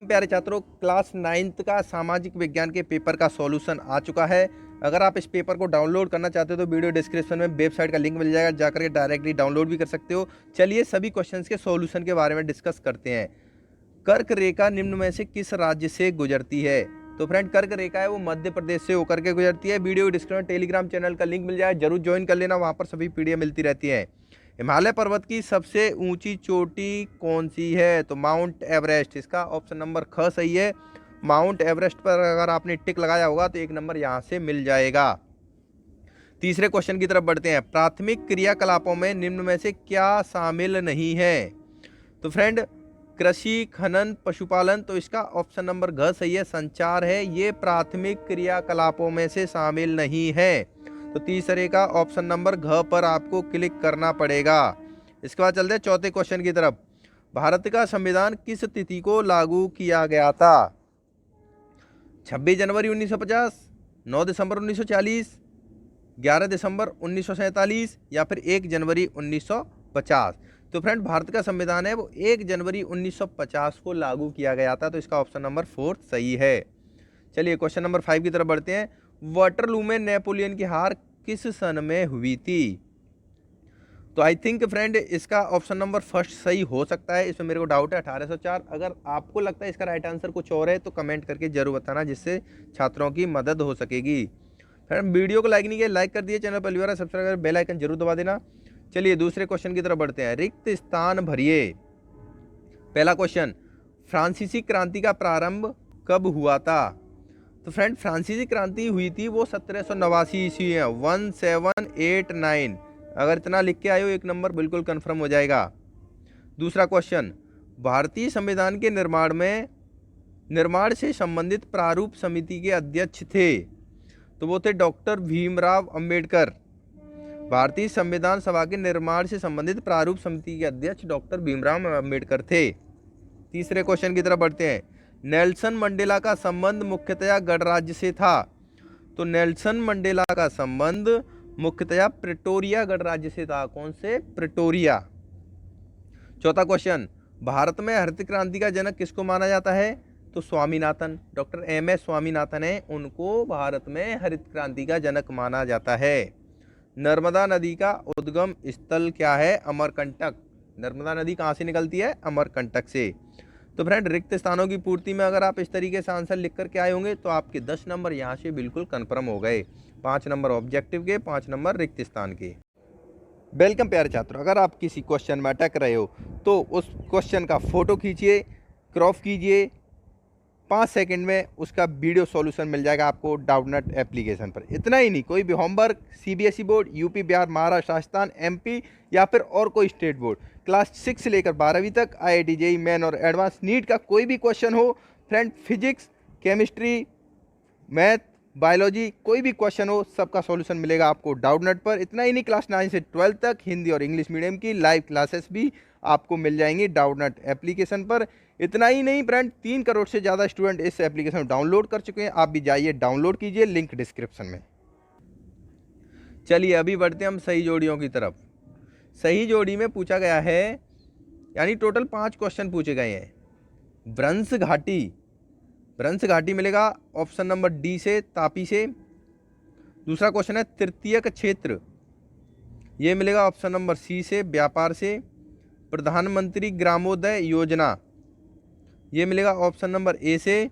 प्यारे छात्रों, class 9th का सामाजिक विज्ञान के पेपर का सॉल्यूशन आ चुका है। अगर आप इस पेपर को डाउनलोड करना चाहते हो तो वीडियो डिस्क्रिप्शन में वेबसाइट का लिंक मिल जाएगा, जाकर के डायरेक्टली डाउनलोड भी कर सकते हो। चलिए सभी क्वेश्चंस के सॉल्यूशन के बारे में डिस्कस करते हैं। कर्क रेखा निम्न में से किस राज्य से गुजरती है? तो फ्रेंड, कर्क रेखा है वो मध्य प्रदेश से होकर के गुजरती है। वीडियो डिस्क्रिप्शन में टेलीग्राम चैनल का लिंक मिल जाएगा, जरूर ज्वाइन कर लेना, वहाँ पर सभी पीडीएफ मिलती रहती है। हिमालय पर्वत की सबसे ऊंची चोटी कौन सी है? तो माउंट एवरेस्ट। इसका ऑप्शन नंबर ख सही है। माउंट एवरेस्ट पर अगर आपने टिक लगाया होगा तो 1 नंबर यहां से मिल जाएगा। तीसरे क्वेश्चन की तरफ बढ़ते हैं। प्राथमिक क्रियाकलापों में निम्न में से क्या शामिल नहीं है? तो फ्रेंड, कृषि, खनन, पशुपालन, तो इसका ऑप्शन नंबर घ सही है, संचार है, ये प्राथमिक क्रियाकलापों में से शामिल नहीं है। तो तीसरे का ऑप्शन नंबर घ पर आपको क्लिक करना पड़ेगा। इसके बाद चलते हैं चौथे क्वेश्चन की तरफ। भारत का संविधान किस तिथि को लागू किया गया था? 26 जनवरी 1950, 9 दिसंबर 1940, 11 दिसंबर 1947 या फिर 1 जनवरी 1950। तो फ्रेंड, भारत का संविधान है वो 1 जनवरी 1950 को लागू किया गया था, तो इसका ऑप्शन नंबर 4 सही है। चलिए क्वेश्चन नंबर 5 की तरफ बढ़ते हैं। वाटरलू में नेपोलियन की हार किस सन में हुई थी? तो आई थिंक फ्रेंड, इसका ऑप्शन नंबर फर्स्ट सही हो सकता है, इसमें मेरे को डाउट है, 1804। अगर आपको लगता है इसका राइट आंसर कुछ और है तो कमेंट करके जरूर बताना, जिससे छात्रों की मदद हो सकेगी। फ्रेंड, वीडियो को लाइक नहीं किया, लाइक कर दिए, चैनल पहली बार सब्सक्राइब कर बेल आइकन जरूर दबा देना। चलिए दूसरे क्वेश्चन की तरफ बढ़ते हैं। रिक्त स्थान भरिए। पहला क्वेश्चन, फ्रांसीसी क्रांति का प्रारंभ कब हुआ था? तो फ्रेंड, फ्रांसीसी क्रांति हुई थी वो 1789 ईस्वी है, 1789। अगर इतना लिख के आए हो 1 नंबर बिल्कुल कंफर्म हो जाएगा। दूसरा क्वेश्चन, भारतीय संविधान के निर्माण से संबंधित प्रारूप समिति के अध्यक्ष थे? तो वो थे डॉक्टर भीमराव अंबेडकर। भारतीय संविधान सभा के निर्माण से संबंधित प्रारूप समिति के अध्यक्ष डॉक्टर भीमराव अंबेडकर थे। तीसरे क्वेश्चन की तरफ बढ़ते हैं। नेल्सन मंडेला का संबंध मुख्यतया गणराज्य से था? तो नेल्सन मंडेला का संबंध मुख्यतया प्रिटोरिया गणराज्य से था। कौन से? प्रिटोरिया। चौथा क्वेश्चन, भारत में हरित क्रांति का जनक किसको माना जाता है? तो स्वामीनाथन, डॉक्टर एम.एस. स्वामीनाथन है, उनको भारत में हरित क्रांति का जनक माना जाता है। नर्मदा नदी का उद्गम स्थल क्या है? अमरकंटक। नर्मदा नदी कहाँ से निकलती है? अमरकंटक से। तो फ्रेंड, रिक्त स्थानों की पूर्ति में अगर आप इस तरीके से आंसर लिख करके आए होंगे तो आपके 10 नंबर यहाँ से बिल्कुल कंफर्म हो गए। 5 नंबर ऑब्जेक्टिव के, 5 नंबर रिक्त स्थान के। वेलकम प्यारे छात्रों, अगर आप किसी क्वेश्चन में अटक रहे हो तो उस क्वेश्चन का फोटो खींचिए, क्रॉप कीजिए, 5 सेकंड में उसका वीडियो सॉल्यूशन मिल जाएगा आपको डाउटनेट एप्लीकेशन पर। इतना ही नहीं, कोई भी homework, CBSE board, UP, Bihar, Maharashtra, Rajasthan, MP या फिर और कोई स्टेट बोर्ड, क्लास 6 से लेकर 12वीं तक, आईआईटी, जेईई मेन और एडवांस नीट का कोई भी क्वेश्चन हो friend, physics, chemistry, math, biology, कोई भी क्वेश्चन हो, सबका सॉल्यूशन मिलेगा आपको डाउटनेट पर। इतना ही नहीं, क्लास 9 से 12 तक हिंदी और इंग्लिश मीडियम की लाइव क्लासेस भी आपको मिल जाएंगी डाउटनेट एप्लीकेशन पर। इतना ही नहीं फ्रेंड, 3 करोड़ से ज़्यादा स्टूडेंट इस एप्लीकेशन डाउनलोड कर चुके हैं, आप भी जाइए डाउनलोड कीजिए, लिंक डिस्क्रिप्शन में। चलिए अभी बढ़ते हैं हम सही जोड़ियों की तरफ। सही जोड़ी में पूछा गया है, यानी टोटल 5 क्वेश्चन पूछे गए हैं। भ्रंश घाटी, भ्रंश घाटी मिलेगा ऑप्शन नंबर डी से, तापी से। दूसरा क्वेश्चन है तृतीयक क्षेत्र, ये मिलेगा ऑप्शन नंबर सी से, व्यापार से। प्रधानमंत्री ग्रामोदय योजना, ये मिलेगा ऑप्शन नंबर ए से।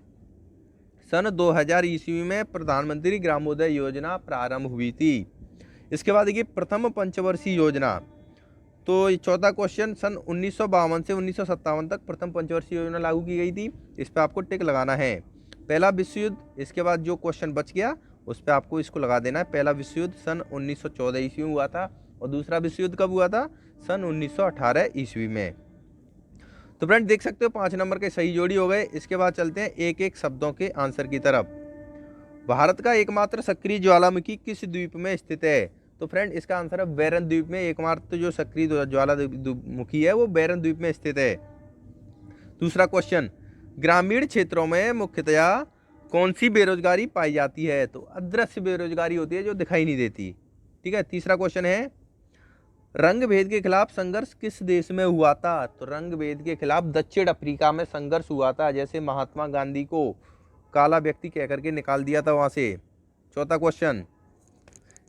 सन 2000 ईस्वी में प्रधानमंत्री ग्रामोदय योजना प्रारंभ हुई थी। इसके बाद देखिए प्रथम पंचवर्षीय योजना, तो चौथा क्वेश्चन, सन 1952 से 1957 तक प्रथम पंचवर्षीय योजना लागू की गई थी, इस पर आपको टिक लगाना है। पहला विश्व युद्ध, इसके बाद जो क्वेश्चन बच गया उस पर आपको इसको लगा देना है। पहला विश्व युद्ध सन 1914 ईस्वी में हुआ था और दूसरा विश्व युद्ध कब हुआ था? सन 1918 ईस्वी में। तो फ्रेंड देख सकते हो 5 नंबर के सही जोड़ी हो गए। इसके बाद चलते हैं एक एक शब्दों के आंसर की तरफ। भारत का एकमात्र सक्रिय ज्वालामुखी किस द्वीप में स्थित है? तो फ्रेंड इसका आंसर है बैरन द्वीप में। एकमात्र जो सक्रिय ज्वालामुखी है वो बैरन द्वीप में स्थित है। दूसरा क्वेश्चन, ग्रामीण क्षेत्रों में मुख्यतया कौन सी बेरोजगारी पाई जाती है? तो अदृश्य बेरोजगारी होती है जो दिखाई नहीं देती। ठीक है। तीसरा क्वेश्चन है, रंग भेद के खिलाफ संघर्ष किस देश में हुआ था? तो रंग भेद के खिलाफ दक्षिण अफ्रीका में संघर्ष हुआ था, जैसे महात्मा गांधी को काला व्यक्ति कह करके निकाल दिया था वहां से। चौथा क्वेश्चन,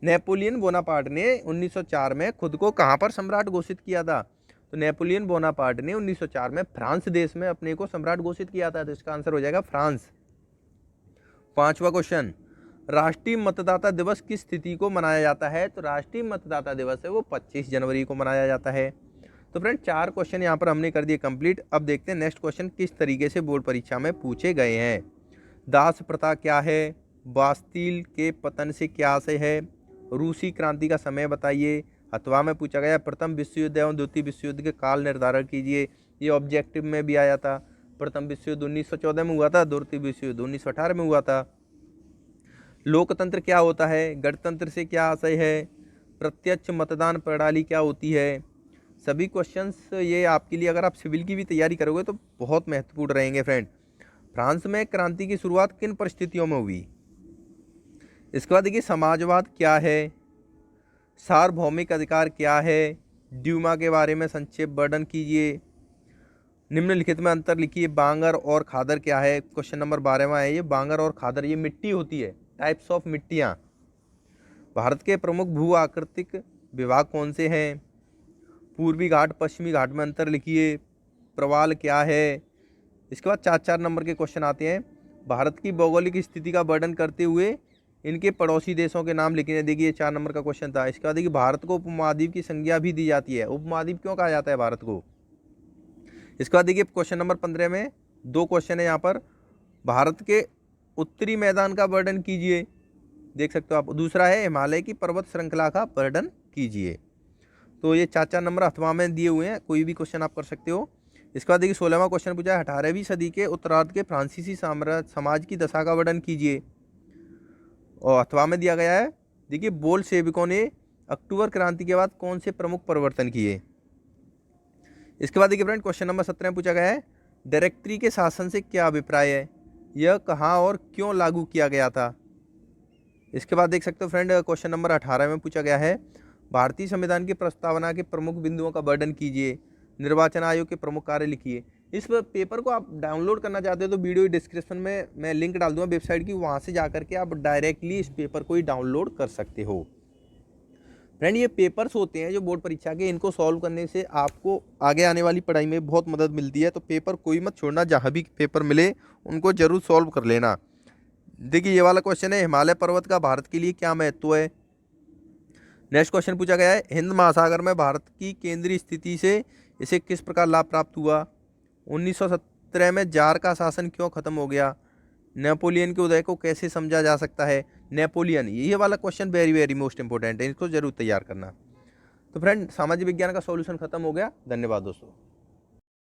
नेपोलियन बोनापार्ट ने 1904 में खुद को कहां पर सम्राट घोषित किया था? तो नेपोलियन बोनापार्ट ने 1904 में फ्रांस देश में अपने को सम्राट घोषित किया था, तो इसका आंसर हो जाएगा फ्रांस। पांचवा क्वेश्चन, राष्ट्रीय मतदाता दिवस किस तिथि को मनाया जाता है? तो राष्ट्रीय मतदाता दिवस है वो 25 जनवरी को मनाया जाता है। तो फ्रेंड 4 क्वेश्चन यहाँ पर हमने कर दिए कंप्लीट। अब देखते हैं नेक्स्ट क्वेश्चन किस तरीके से बोर्ड परीक्षा में पूछे गए हैं। दास प्रथा क्या है? बास्तील के पतन से क्या आशय है? रूसी क्रांति का समय बताइए। अथवा में पूछा गया प्रथम विश्व युद्ध एवं द्वितीय विश्व युद्ध के काल निर्धारण कीजिए। ये ऑब्जेक्टिव में भी आया था। प्रथम विश्व युद्ध 1914 में हुआ था, द्वितीय विश्व युद्ध 1918 में हुआ था। लोकतंत्र क्या होता है? गणतंत्र से क्या आशय है? प्रत्यक्ष मतदान प्रणाली क्या होती है? सभी क्वेश्चंस ये आपके लिए, अगर आप सिविल की भी तैयारी करोगे तो बहुत महत्वपूर्ण रहेंगे फ्रेंड। फ्रांस में क्रांति की शुरुआत किन परिस्थितियों में हुई? इसके बाद देखिए समाजवाद क्या है? सार्वभौमिक अधिकार क्या है? ड्यूमा के बारे में संक्षेप वर्णन कीजिए। निम्नलिखित में अंतर लिखिए। बांगर और खादर क्या है? क्वेश्चन नंबर 12वां है ये। बांगर और खादर ये मिट्टी होती है, टाइप्स ऑफ मिट्टियाँ। भारत के प्रमुख भू आकृतिक विभाग कौन से हैं? पूर्वी घाट पश्चिमी घाट में अंतर लिखिए। प्रवाल क्या है? इसके बाद 4 नंबर के क्वेश्चन आते हैं। भारत की भौगोलिक स्थिति का वर्णन करते हुए इनके पड़ोसी देशों के नाम लिखने। देखिए 4 नंबर का क्वेश्चन था। इसके बाद देखिए भारत को उपमहाद्वीप की संज्ञा भी दी जाती है। उपमहाद्वीप क्यों कहा जाता है भारत को? इसके बाद देखिए क्वेश्चन नंबर 15 में 2 क्वेश्चन है यहाँ पर। भारत के उत्तरी मैदान का वर्णन कीजिए, देख सकते हो आप। दूसरा है हिमालय की पर्वत श्रृंखला का वर्णन कीजिए। तो ये 4 नंबर अथवा में दिए हुए हैं, कोई भी क्वेश्चन आप कर सकते हो। इसके बाद देखिए 16वां क्वेश्चन पूछा है 18वीं सदी के उत्तरार्ध के फ्रांसीसी समाज की दशा का वर्णन कीजिए, और अथवा में दिया गया है। देखिए बोल सेवकों ने अक्टूबर क्रांति के बाद कौन से प्रमुख परिवर्तन किए। इसके बाद देखिए फ्रेंड क्वेश्चन नंबर 17 में पूछा गया है डायरेक्टरी के शासन से क्या अभिप्राय है? यह कहाँ और क्यों लागू किया गया था? इसके बाद देख सकते हो फ्रेंड क्वेश्चन नंबर 18 में पूछा गया है भारतीय संविधान की प्रस्तावना के प्रमुख बिंदुओं का वर्णन कीजिए। निर्वाचन आयोग के प्रमुख कार्य लिखिए। इस पेपर को आप डाउनलोड करना चाहते हो तो वीडियो डिस्क्रिप्शन में मैं लिंक डाल दूंगा वेबसाइट की, वहाँ से जा करके आप डायरेक्टली इस पेपर को ही डाउनलोड कर सकते हो। फ्रेंड ये पेपर्स होते हैं जो बोर्ड परीक्षा के, इनको सॉल्व करने से आपको आगे आने वाली पढ़ाई में बहुत मदद मिलती है। तो पेपर कोई मत छोड़ना, जहाँ भी पेपर मिले उनको जरूर सॉल्व कर लेना। देखिए ये वाला क्वेश्चन है हिमालय पर्वत का भारत के लिए क्या महत्व है। नेक्स्ट क्वेश्चन पूछा गया है हिंद महासागर में भारत की केंद्रीय स्थिति से इसे किस प्रकार लाभ प्राप्त हुआ। 1917 में जार का शासन क्यों खत्म हो गया। नेपोलियन के उदय को कैसे समझा जा सकता है। नेपोलियन, ये वाला question very very most important है, इसको जरूर तैयार करना। तो फ्रेंड सामाजिक विज्ञान का सॉल्यूशन खत्म हो गया। धन्यवाद दोस्तों।